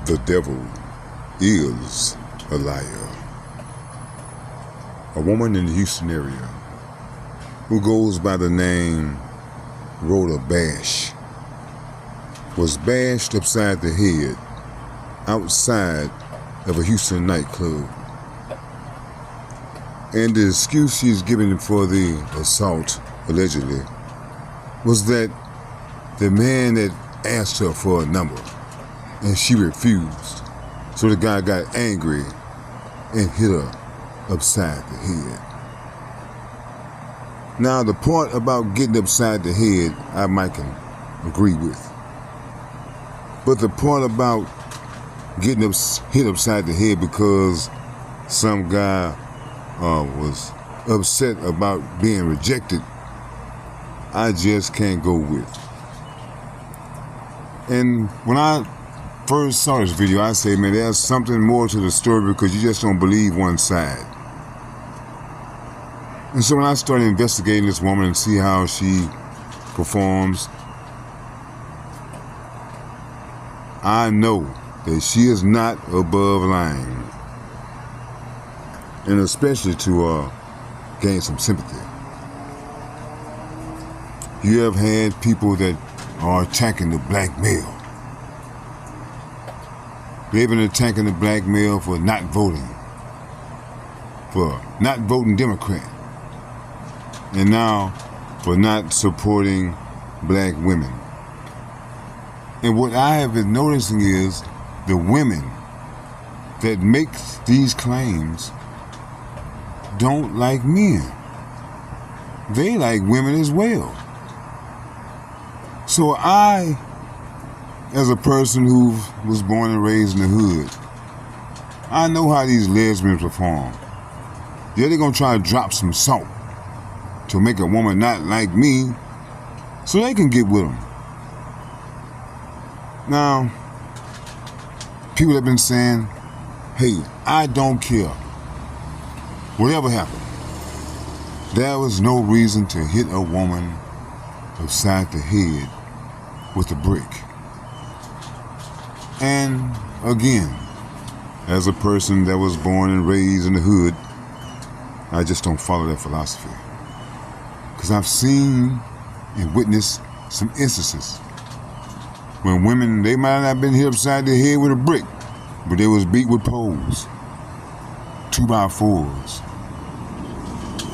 The devil is a liar. A woman in the Houston area who goes by the name Roda Bashe was bashed upside the head outside of a Houston nightclub. And the excuse she's given for the assault, allegedly, was that the man had asked her for a number and she refused. So the guy got angry and hit her upside the head. Now, the part about getting upside the head, I might can agree with. But the part about getting hit upside the head because some guy was upset about being rejected, I just can't go with. And when I first saw this video, I say, man, there's something more to the story because you just don't believe one side. And so when I started investigating this woman and see how she performs, I know that she is not above lying. And especially to gain some sympathy. You have had people that are attacking the black male. They've been attacking the black male for not voting Democrat. And now for not supporting black women. And what I have been noticing is the women that make these claims don't like men. They like women as well. So I, as a person who was born and raised in the hood, I know how these lesbians perform. Yeah, they're gonna try to drop some salt to make a woman not like me so they can get with them. Now, people have been saying, hey, I don't care. Whatever happened, there was no reason to hit a woman upside the head with a brick. And again, as a person that was born and raised in the hood, I just don't follow that philosophy. Because I've seen and witnessed some instances when women, they might not have been hit upside their head with a brick, but they was beat with poles, 2x4s.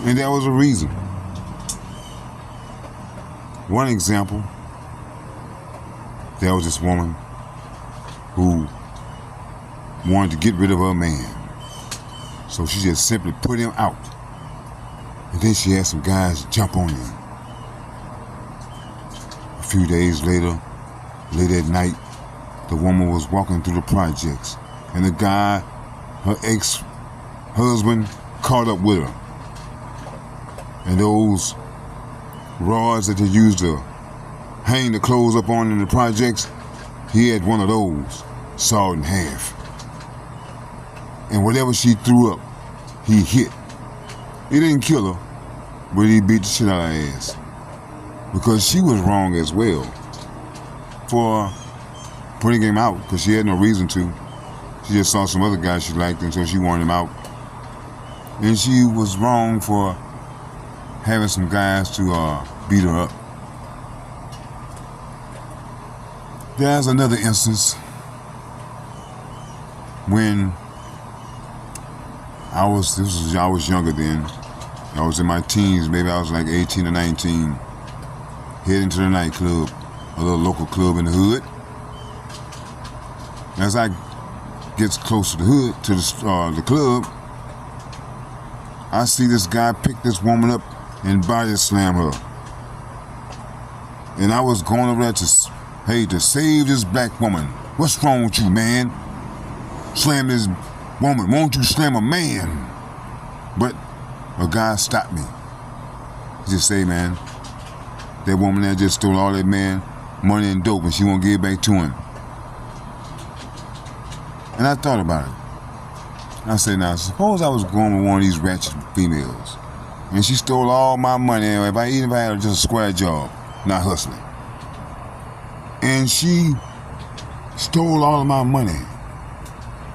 And there was a reason. One example, there was this woman who wanted to get rid of her man. So she just simply put him out. And then she had some guys jump on him. A few days later, late at night, the woman was walking through the projects and the guy, her ex-husband, caught up with her. And those rods that they used to hang the clothes up on in the projects, he had one of those, sawed in half. And whatever she threw up, he hit. He didn't kill her, but he beat the shit out of her ass. Because she was wrong as well for putting him out, because she had no reason to. She just saw some other guy she liked, and so she wanted him out. And she was wrong for having some guys to beat her up. There's another instance when I was younger then. I was in my teens, maybe I was like 18 or 19, heading to the nightclub, a little local club in the hood. As I gets close to the hood, to the club, I see this guy pick this woman up and body slam her. And I was going over there to save this black woman. What's wrong with you, man? Slam this woman. Won't you slam a man? But a guy stopped me. He just say, man, that woman there just stole all that man money and dope and she won't give it back to him. And I thought about it. I said, now, suppose I was going with one of these ratchet females and she stole all my money. If I had just a square job, not hustling. And she stole all of my money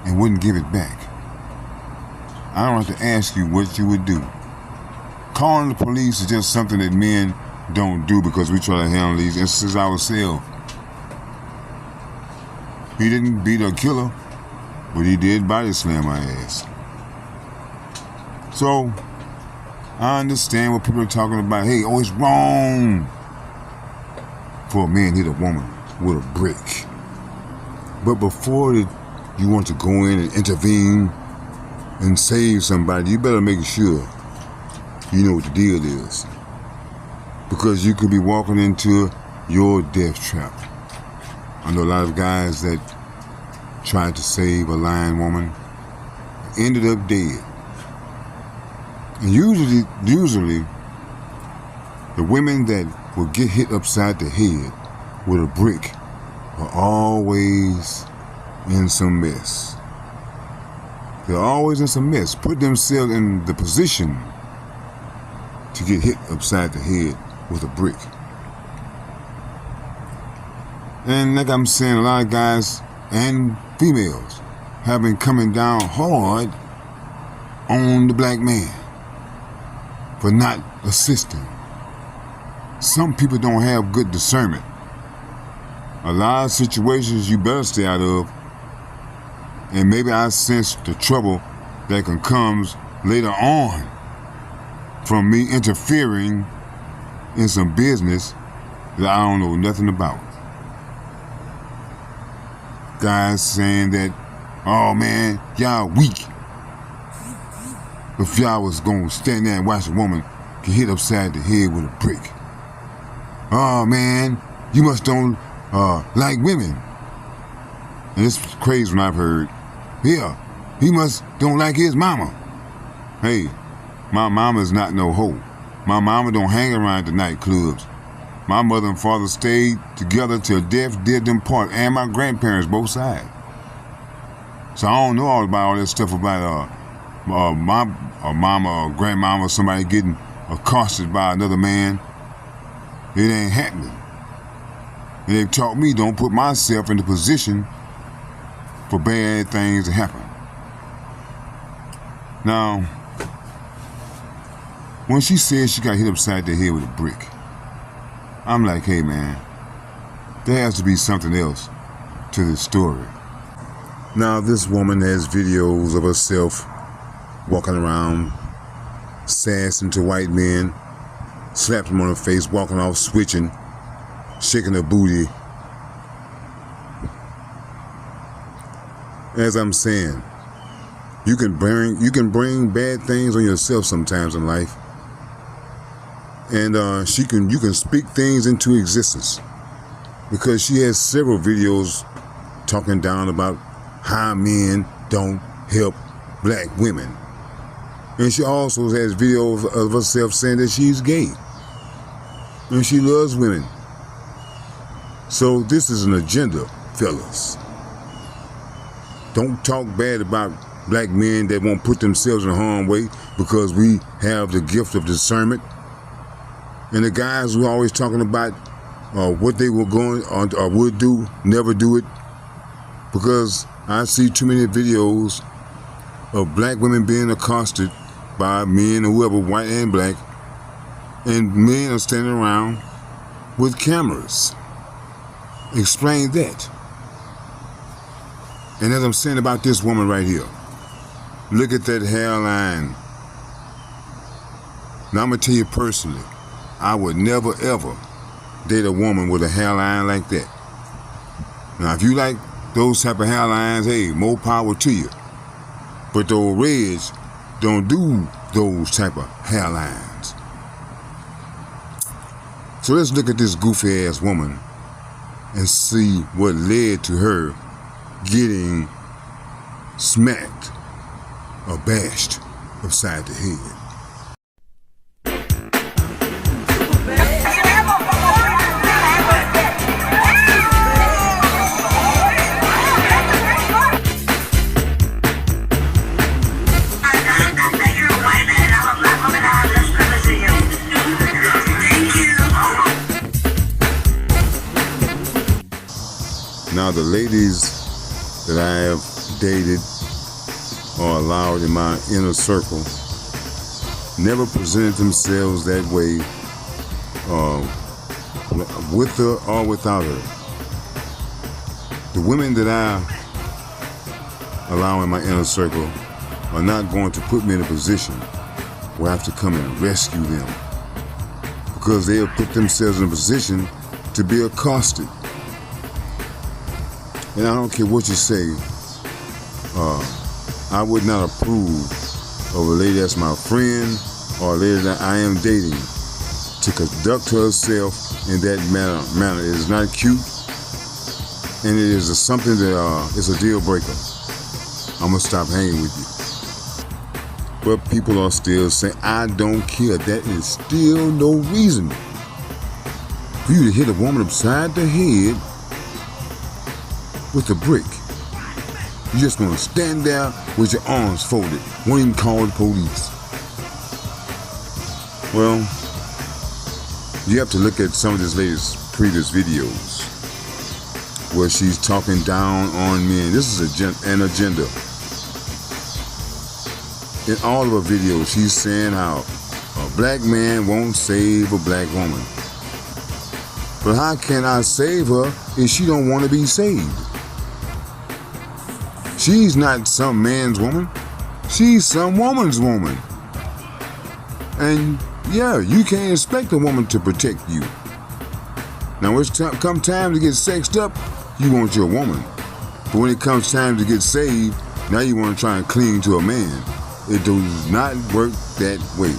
and wouldn't give it back. I don't have to ask you what you would do. Calling the police is just something that men don't do because we try to handle these instances ourselves. He didn't beat or kill her, but he did body slam my ass. So, I understand what people are talking about. Hey, oh, it's wrong for a man to hit a woman with a brick. But before you want to go in and intervene and save somebody, you better make sure you know what the deal is. Because you could be walking into your death trap. I know a lot of guys that tried to save a lying woman, ended up dead. And usually, the women that will get hit upside the head with a brick are always in some mess. They're always in some mess. Put themselves in the position to get hit upside the head with a brick. And like I'm saying, a lot of guys and females have been coming down hard on the black man for not assisting. Some people don't have good discernment. A lot of situations you better stay out of, and maybe I sense the trouble that can come later on from me interfering in some business that I don't know nothing about. Guys saying that, oh man, y'all weak. If y'all was gonna stand there and watch a woman get hit upside the head with a brick. Oh man, you must don't like women. And it's crazy when I've heard, yeah, he must don't like his mama. Hey, my mama's not no hoe. My mama don't hang around the nightclubs. My mother and father stayed together till death did them part, and my grandparents both sides. So I don't know all about all that stuff about my mama or grandmama or somebody getting accosted by another man. It ain't happening. And they've taught me don't put myself in the position for bad things to happen. Now, when she said she got hit upside the head with a brick, I'm like, hey man, there has to be something else to this story. Now this woman has videos of herself walking around, sassing to white men, slapped them on her face, walking off, switching, shaking her booty. As I'm saying, you can bring bad things on yourself sometimes in life. And you can speak things into existence, because she has several videos talking down about how men don't help black women. And she also has videos of herself saying that she's gay and she loves women. So this is an agenda, fellas. Don't talk bad about black men that won't put themselves in harm's way because we have the gift of discernment. And the guys who are always talking about what they were going or would do, never do it. Because I see too many videos of black women being accosted by men or whoever, white and black, and men are standing around with cameras. Explain that. And as I'm saying about this woman right here, look at that hairline. Now I'm going to tell you personally, I would never ever date a woman with a hairline like that. Now if you like those type of hairlines, hey, more power to you. But those reds don't do those type of hairlines. So let's look at this goofy ass woman and see what led to her getting smacked or bashed upside the head. Now the ladies that I have dated or allowed in my inner circle never presented themselves that way, with her or without her. The women that I allow in my inner circle are not going to put me in a position where I have to come and rescue them, because they have put themselves in a position to be accosted. And I don't care what you say, I would not approve of a lady that's my friend or a lady that I am dating to conduct herself in that manner. It is not cute, and it is something that is a deal breaker. I'm gonna stop hanging with you. But people are still saying, I don't care. That is still no reason for you to hit a woman upside the head with a brick. You're just gonna stand there with your arms folded, won't even call the police. Well, you have to look at some of this lady's previous videos where she's talking down on men. This is an agenda. In all of her videos, she's saying how a black man won't save a black woman. But how can I save her if she don't want to be saved? She's not some man's woman. She's some woman's woman. And yeah, you can't expect a woman to protect you. Now, when it's come time to get sexed up, you want your woman. But when it comes time to get saved, now you want to try and cling to a man. It does not work that way.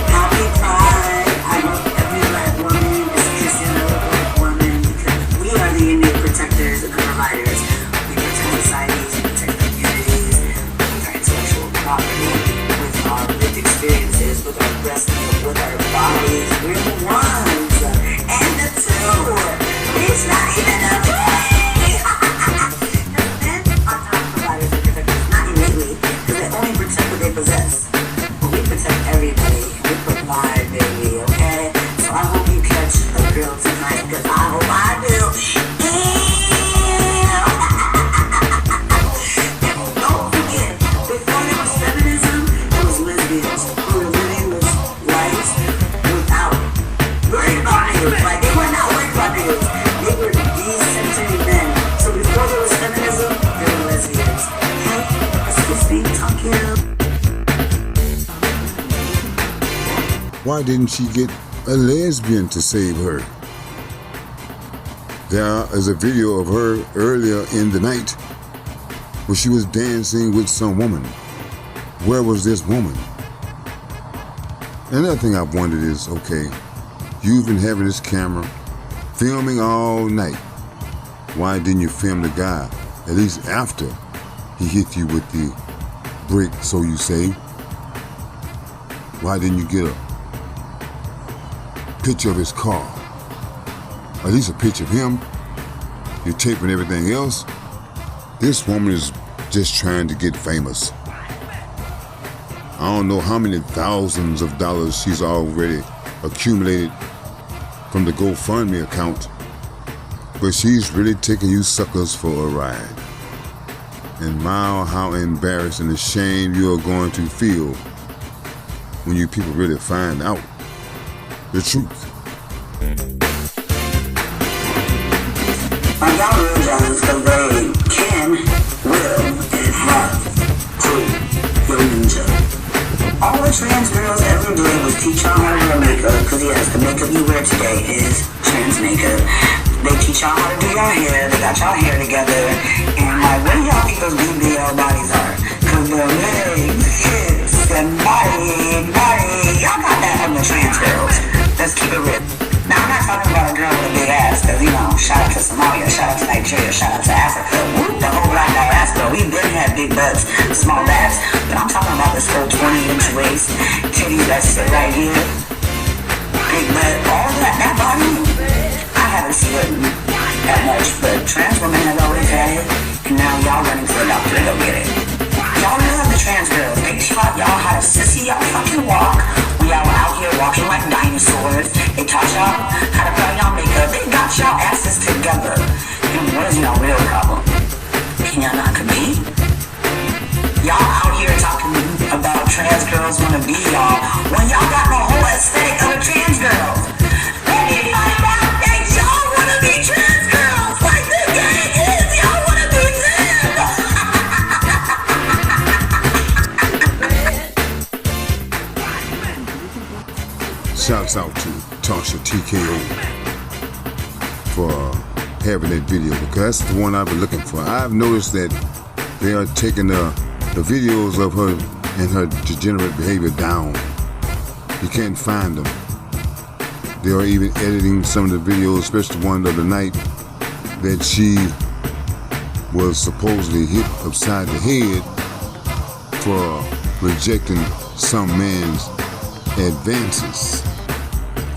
Happy Pride. I hope every black woman is kissing a black woman, because we are the unique protectors and the providers. We protect societies, we protect communities, with our intellectual property, with our lived experiences, with our breast milk, with our bodies. We're the ones and the two. It's not even a three. Possess. But we protect everybody. We provide, baby, okay? So I hope you catch a girl tonight, because I hope I do. And don't forget, before there was feminism, there was lesbians who were living with lives without worrying about niggas. Like, they were not worried about niggas. They were these century men. So before there was feminism, there were lesbians. Hey, excuse me, Tanya. Why didn't she get a lesbian to save her? There is a video of her earlier in the night where she was dancing with some woman. Where was this woman? Another thing I've wondered is, okay, you've been having this camera filming all night. Why didn't you film the guy at least after he hit you with the brick, so you say? Why didn't you get a picture of his car? At least a picture of him. You're taping everything else. This woman is just trying to get famous. I don't know how many thousands of dollars she's already accumulated from the GoFundMe account, but she's really taking you suckers for a ride. And my, how embarrassed and ashamed you are going to feel when you people really find out the truth. My y'all really jealous because they can, will, and have proof your ninja. All the trans girls ever did was teach y'all how to wear makeup, because yes, the makeup you wear today is trans makeup. They teach y'all how to do your hair, they got y'all hair together, and like, what do y'all think those BBL bodies are? Because the legs, hips, and body, y'all got that from the trans girls. Let's keep it real. Now, I'm not talking about a girl with a big ass, because, you know, shout out to Somalia, shout out to Nigeria, shout out to Africa, whoop, the whole black diaspora. We've been had big butts, small backs, but I'm talking about this whole 20-inch waist, titties that sit right here, big butt, all that body. I haven't seen it that much, but trans women have always had it, and now y'all running for a doctor to go get it. Y'all love the trans girls. They taught y'all how to sissy y'all fucking walk. We all out here walking like dinosaurs. They taught y'all how to put on y'all makeup. They got y'all asses together. And what is y'all real problem? girls wanna be y'all when y'all got the whole aesthetic of a trans girl? Let me find out that y'all wanna be trans girls like the gang is. Y'all wanna be them. Shouts out to Tanya TKO for having that video, because that's the one I've been looking for. I've noticed that they are taking the videos of her and her degenerate behavior down. You can't find them. They are even editing some of the videos, especially the one of the night that she was supposedly hit upside the head for rejecting some man's advances.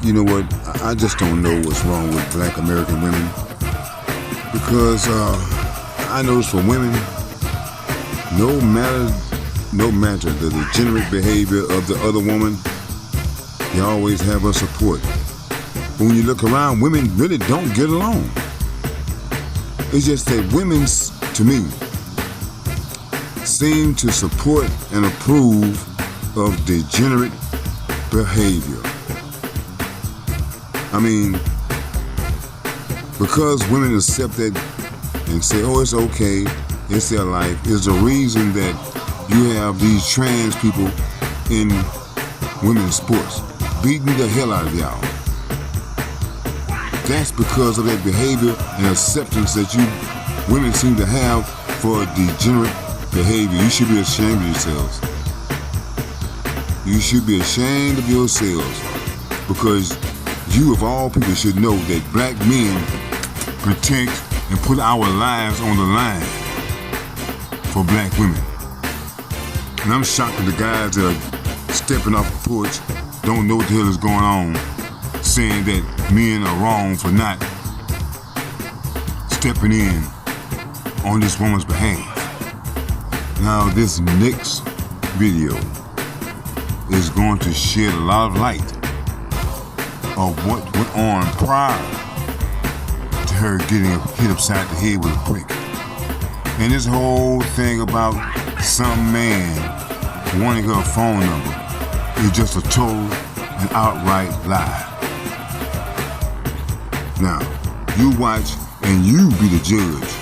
You know what? I just don't know what's wrong with black American women, because I notice for women, no matter the degenerate behavior of the other woman, they always have her support. But when you look around, women really don't get along. It's just that women, to me, seem to support and approve of degenerate behavior. I mean, because women accept that and say, oh, it's okay, it's their life, is the reason that you have these trans people in women's sports beating the hell out of y'all. That's because of that behavior and acceptance that you women seem to have for degenerate behavior. You should be ashamed of yourselves. You should be ashamed of yourselves, because you of all people should know that black men protect and put our lives on the line for black women. And I'm shocked at the guys that are stepping off the porch, don't know what the hell is going on, saying that men are wrong for not stepping in on this woman's behalf. Now, this next video is going to shed a lot of light of what went on prior to her getting hit upside the head with a brick. And this whole thing about some man wanting her phone number is just a total and outright lie. Now, you watch and you be the judge.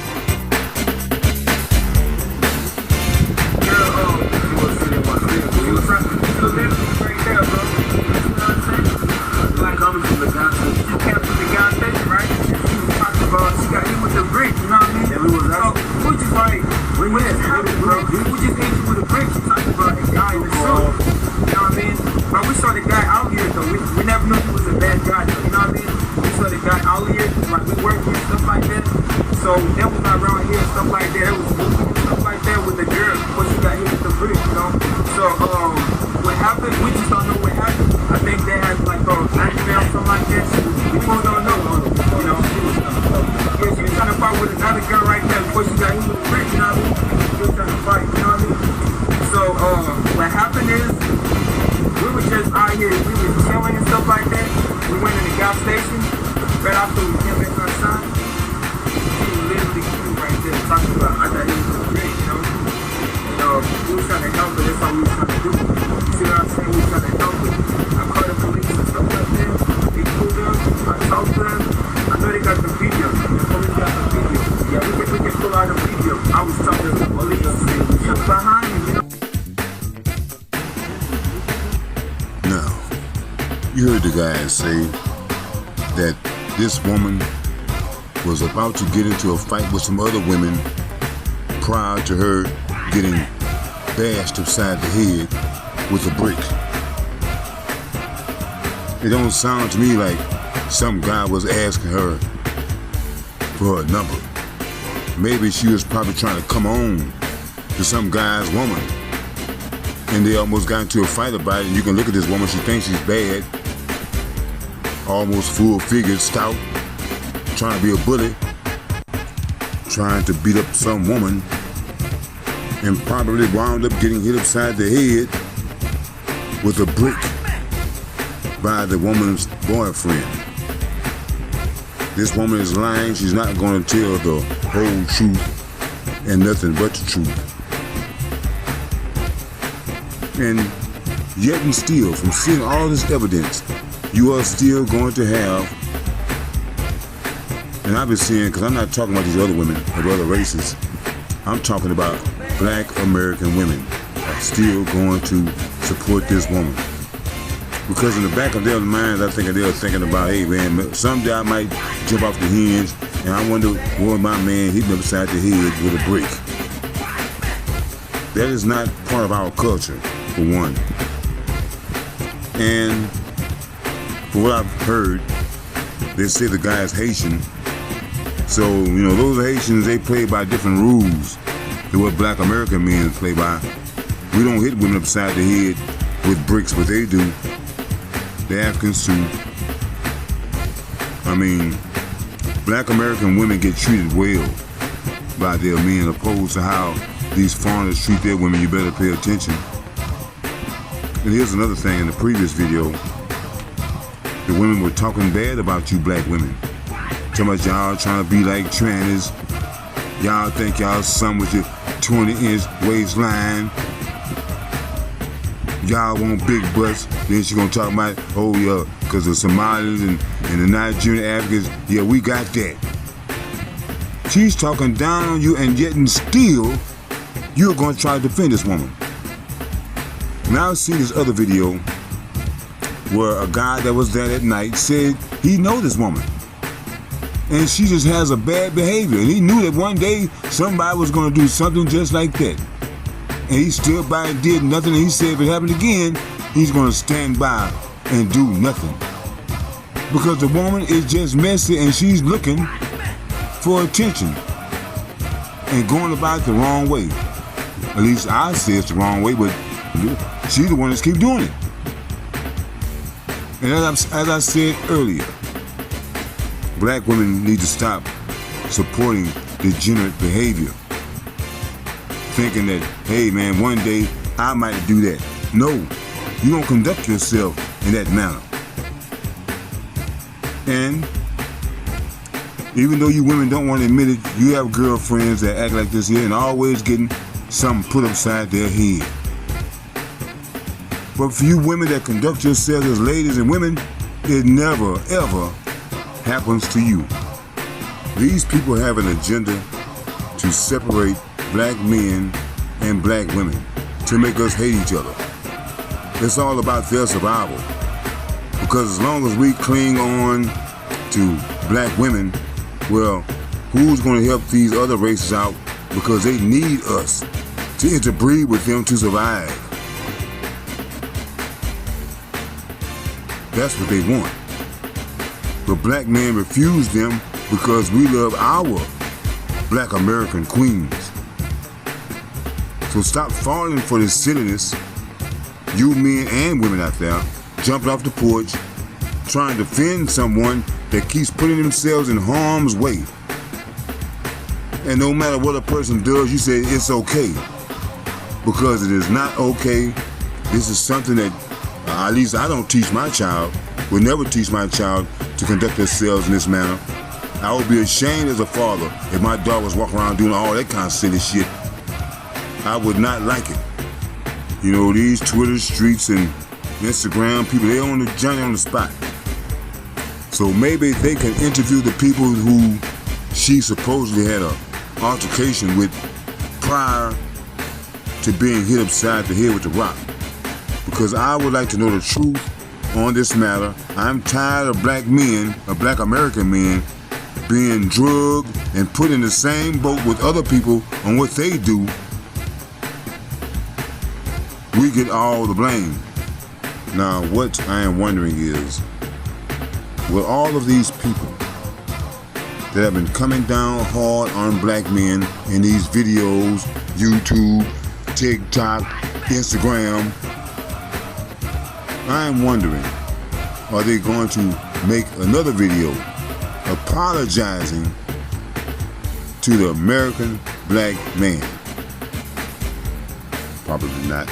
So that was not around here and stuff like that. It was stuff like that with the girl before she got hit with the brick, you know. So what happened? We just don't know what happened. I think they had like accident or something like that. We both don't know, you know. Yeah, she was trying to fight with another girl right there before she got hit with the brick, you know what I mean? She was trying to fight, you know what I mean? So what happened is we were just out here, we were chilling and stuff like that. We went in the gas station right after we came back outside. Talking about, I thought it was great, you know. We were trying to help her, that's all we were trying to do. You see what I'm saying? We were trying to help her. I called the police and stuff like that. They pulled them, I talked to them. I know they got the video. The police got the video. Yeah, we can pull out the video. I was talking to the police and say, shut behind me, you know. Now, you heard the guys say that this woman was about to get into a fight with some other women prior to her getting bashed upside the head with a brick. It don't sound to me like some guy was asking her for her number. Maybe she was probably trying to come on to some guy's woman, and they almost got into a fight about it. And you can look at this woman, she thinks she's bad, almost full-figured, stout, trying to be a bully, trying to beat up some woman, and probably wound up getting hit upside the head with a brick by the woman's boyfriend. This woman is lying. She's not going to tell the whole truth and nothing but the truth. And Yet and still, from seeing all this evidence, you are still going to have, and I've been seeing, because I'm not talking about these other women of other races, I'm talking about black American women are still going to support this woman. Because in the back of their minds, I think they're thinking about, hey man, someday I might jump off the hinge, and I wonder will my man hit me upside the head with a brick. That is not part of our culture, for one. And for what I've heard, they say the guy is Haitian. So, you know, those Haitians, they play by different rules than what black American men play by. We don't hit women upside the head with bricks, but they do. The Africans too. I mean, black American women get treated well by their men, opposed to how these foreigners treat their women. You better pay attention. And here's another thing. In the previous video, the women were talking bad about you black women. Talking about y'all trying to be like trannies. Y'all think y'all some with your 20-inch waistline. Y'all want big butts. Then she gonna talk about, oh yeah, because the Somalis and the Nigerian Africans, yeah, we got that. She's talking down on you, and yet and still, you're gonna try to defend this woman. Now I see this other video where a guy that was there that night said he know this woman. And she just has a bad behavior. And he knew that one day somebody was gonna do something just like that. And he stood by and did nothing. And he said if it happened again, he's gonna stand by and do nothing. Because the woman is just messy and she's looking for attention and going about it the wrong way. At least I say it's the wrong way, but she's the one that's keep doing it. And as I said earlier, black women need to stop supporting degenerate behavior. Thinking that, hey man, one day I might do that. No, you don't conduct yourself in that manner. And even though you women don't want to admit it, you have girlfriends that act like this here and always getting something put upside their head. But for you women that conduct yourselves as ladies and women, it never, ever happens to you. These people have an agenda to separate black men and black women, to make us hate each other. It's all about their survival. Because as long as we cling on to black women, well, who's going to help these other races out? Because they need us to interbreed with them to survive. That's what they want. But black men refuse them because we love our black American queens. So stop falling for this silliness. You men and women out there jumping off the porch, trying to defend someone that keeps putting themselves in harm's way. And no matter what a person does, you say it's okay. Because it is not okay. This is something that at least I don't teach my child, will never teach my child to conduct themselves in this manner. I would be ashamed as a father if my daughter was walking around doing all that kind of silly shit. I would not like it. You know, these Twitter streets and Instagram people, they on the journey on the spot. So maybe they can interview the people who she supposedly had an altercation with prior to being hit upside the head with the rock. Because I would like to know the truth on this matter. I'm tired of black men, of black American men, being drugged and put in the same boat with other people on what they do. We get all the blame. Now, what I am wondering is, will all of these people that have been coming down hard on black men in these videos, YouTube, TikTok, Instagram, I am wondering, are they going to make another video apologizing to the American black man? Probably not.